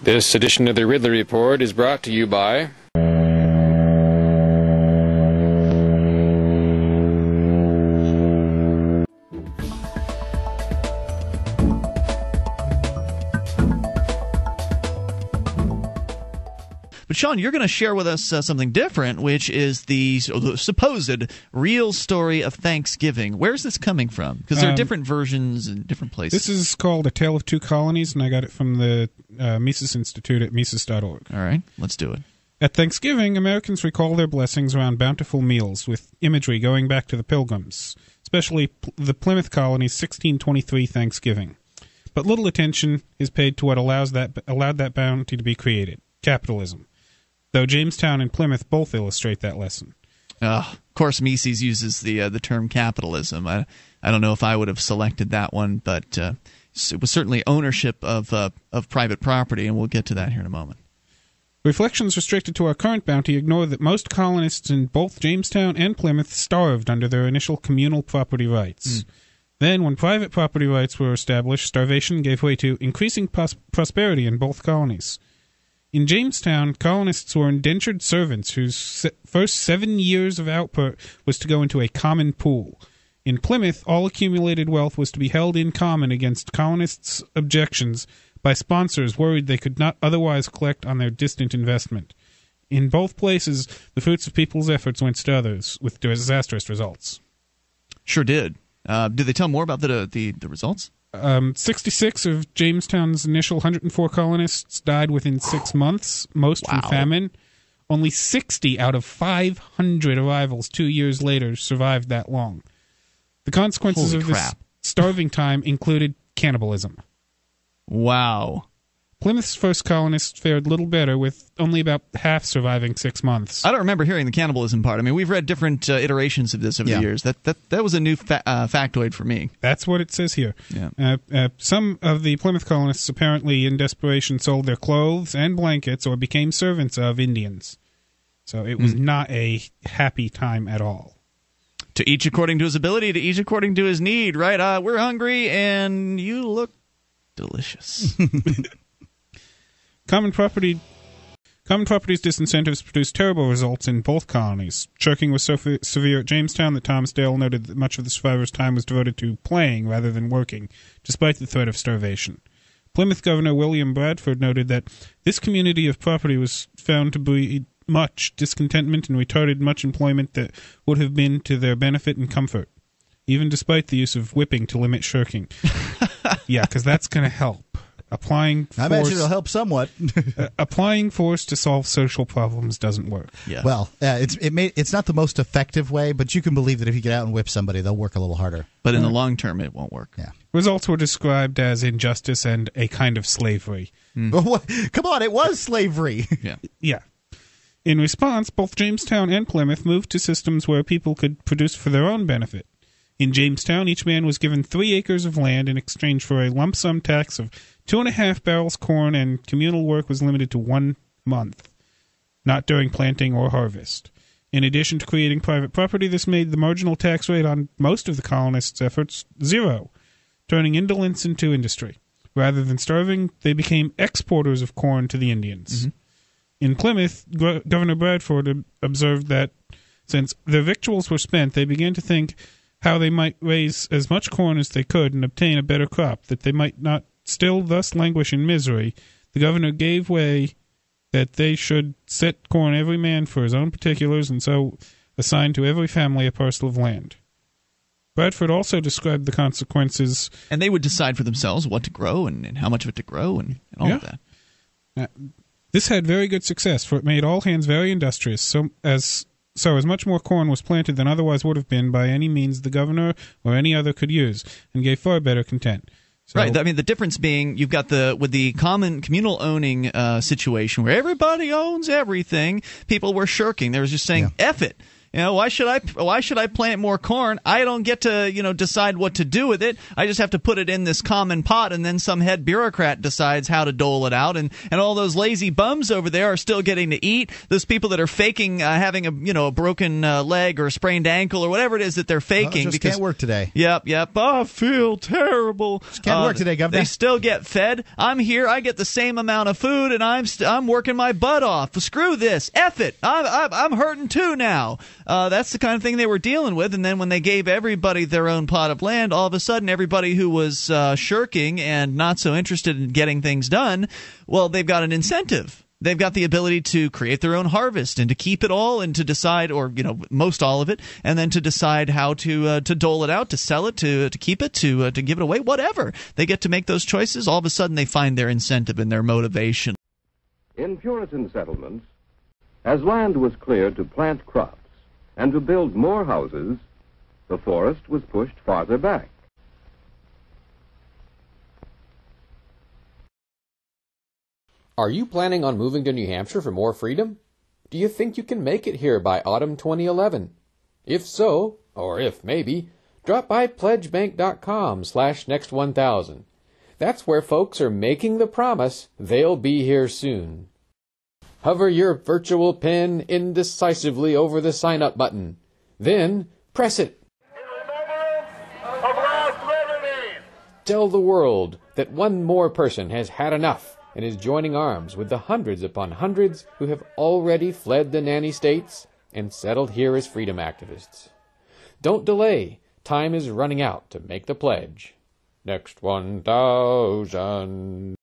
This edition of the Ridley Report is brought to you by... But, Sean, you're going to share with us something different, which is the supposed real story of Thanksgiving. Where's this coming from? Because there are different versions in different places. This is called A Tale of Two Colonies, and I got it from the Mises Institute at Mises.org. All right, let's do it. At Thanksgiving, Americans recall their blessings around bountiful meals, with imagery going back to the Pilgrims, especially the Plymouth Colony's 1623 Thanksgiving. But little attention is paid to what allowed that bounty to be created: capitalism. Though Jamestown and Plymouth both illustrate that lesson. Of course, Mises uses the term capitalism. I don't know if I would have selected that one, but it was certainly ownership of private property, and we'll get to that here in a moment. Reflections restricted to our current bounty ignore that most colonists in both Jamestown and Plymouth starved under their initial communal property rights. Then, when private property rights were established, starvation gave way to increasing prosperity in both colonies. In Jamestown, colonists were indentured servants whose first 7 years of output was to go into a common pool. In Plymouth, all accumulated wealth was to be held in common against colonists' objections by sponsors worried they could not otherwise collect on their distant investment. In both places, the fruits of people's efforts went to others, with disastrous results. Sure did. Did they tell more about the results? 66 of Jamestown's initial 104 colonists died within 6 months, most from famine. Only 60 out of 500 arrivals 2 years later survived that long. The consequences of this starving time included cannibalism. Wow. Plymouth's first colonists fared little better, with only about half surviving 6 months. I don't remember hearing the cannibalism part. I mean, we've read different iterations of this over the years. That was a new factoid for me. That's what it says here. Yeah. Some of the Plymouth colonists apparently, in desperation, sold their clothes and blankets or became servants of Indians. So it was not a happy time at all. To each according to his ability, to each according to his need, right? We're hungry, and you look delicious. Common property's disincentives produced terrible results in both colonies. Shirking was so severe at Jamestown that Thomas Dale noted that much of the survivors' time was devoted to playing rather than working, despite the threat of starvation. Plymouth Governor William Bradford noted that this community of property was found to breed much discontentment and retarded much employment that would have been to their benefit and comfort, even despite the use of whipping to limit shirking. Yeah, because that's going to help. I imagine it'll help somewhat. Applying force to solve social problems doesn't work. Yeah. Well, it's not the most effective way, but you can believe that if you get out and whip somebody, they'll work a little harder. But in the long term, it won't work. Yeah. Results were described as injustice and a kind of slavery. Come on, it was slavery. Yeah. In response, both Jamestown and Plymouth moved to systems where people could produce for their own benefit. In Jamestown, each man was given 3 acres of land in exchange for a lump sum tax of 2.5 barrels corn, and communal work was limited to 1 month, not during planting or harvest. In addition to creating private property, this made the marginal tax rate on most of the colonists' efforts 0, turning indolence into industry. Rather than starving, they became exporters of corn to the Indians. In Plymouth, Governor Bradford observed that since their victuals were spent, they began to think how they might raise as much corn as they could and obtain a better crop, that they might not still thus languish in misery. The governor gave way that they should set corn every man for his own particulars, and so assign to every family a parcel of land. Bradford also described the consequences. And they would decide for themselves what to grow and how much of it to grow and all of that. This had very good success, for it made all hands very industrious, so as much more corn was planted than otherwise would have been by any means the governor or any other could use, and gave far better content. So, right. I mean, the difference being you've got with the common communal owning situation where everybody owns everything, people were shirking. They were just saying, F it. Why should I plant more corn? I don't get to, decide what to do with it. I just have to put it in this common pot, and then some head bureaucrat decides how to dole it out. And all those lazy bums over there are still getting to eat. Those people that are faking having a broken leg or a sprained ankle or whatever it is that they're faking. Just can't work today. Yep. I feel terrible. Just can't work today, Governor. They still get fed. I'm here. I get the same amount of food, and I'm working my butt off. Screw this. F it. I'm hurting too now. That's the kind of thing they were dealing with. And then when they gave everybody their own plot of land, all of a sudden everybody who was shirking and not so interested in getting things done, well, they've got an incentive. They've got the ability to create their own harvest and to keep it all and to decide, or most all of it, and then to decide how to dole it out, to sell it, to keep it, to give it away, whatever. They get to make those choices. All of a sudden they find their incentive and their motivation. In Puritan settlements, as land was cleared to plant crops and to build more houses, the forest was pushed farther back. Are you planning on moving to New Hampshire for more freedom? Do you think you can make it here by autumn 2011? If so, or if maybe, drop by pledgebank.com/next1000. That's where folks are making the promise they'll be here soon. Hover your virtual pen indecisively over the sign-up button. Then press it. In remembrance of lost liberties. Tell the world that one more person has had enough and is joining arms with the hundreds upon hundreds who have already fled the nanny states and settled here as freedom activists. Don't delay. Time is running out to make the pledge. Next 1000.